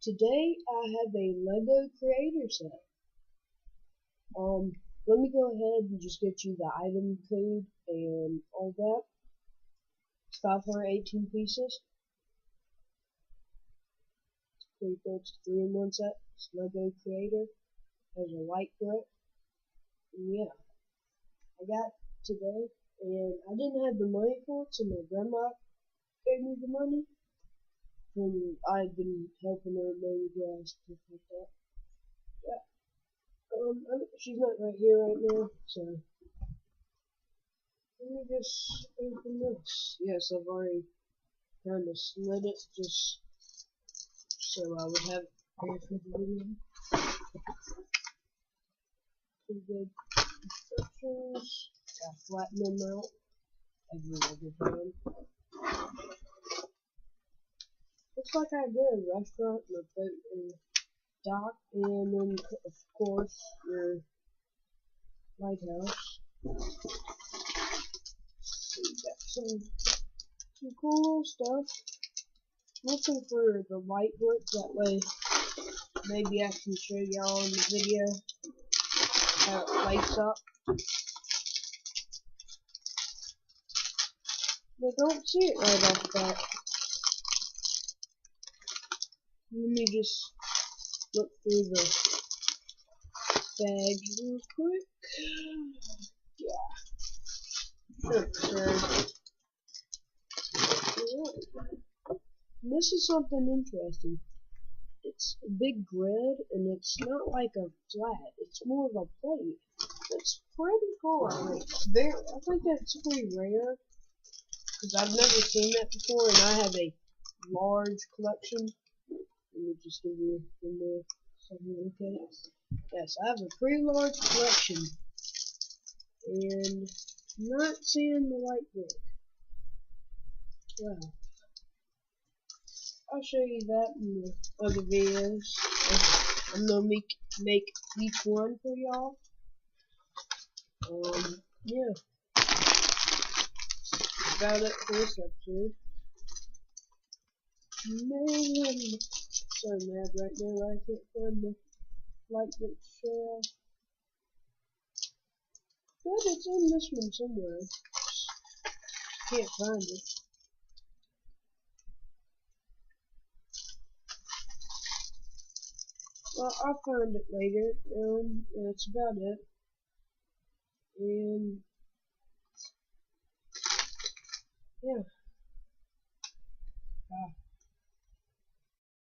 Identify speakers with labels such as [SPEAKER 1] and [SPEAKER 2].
[SPEAKER 1] Today I have a Lego creator set. Let me go ahead and just get you the item code and all that. It's 518 pieces. It's pretty cool. It's a 3-in-1 set. It's Lego creator. Has a light brick. And yeah, I got it today, and I didn't have the money for it, so my grandma gave me the money. I've been helping her mow the grass, stuff like that. She's not right here right now, so let me just open this. Yes, I've already kind of slid it just so I would have it prepared for the video. Pretty good instructions. Gotta flatten them out every other time. Looks like I did a restaurant and a boat and dock, and then of course your lighthouse. So you got some cool stuff. Looking for the light brick, that way maybe I can show y'all in the video how it lights up. But don't see it right off the bat. Let me just look through the bag real quick. Yeah. Okay. This is something interesting. It's a big grid, and it's not like a flat. It's more of a plate. It's pretty cool. I think that's pretty rare, because I've never seen that before, and I have a large collection. Let me just give you something to look at it. Yes, I have a pretty large collection, and not seeing the light brick. Wow. I'll show you that in the other videos. I'm gonna make each one for y'all. Yeah. That's about it for this episode. Man, so mad right now I can't find the light brick shell. But it's in this one somewhere. Can't find it. Well, I'll find it later. That's about it. And yeah. Bye.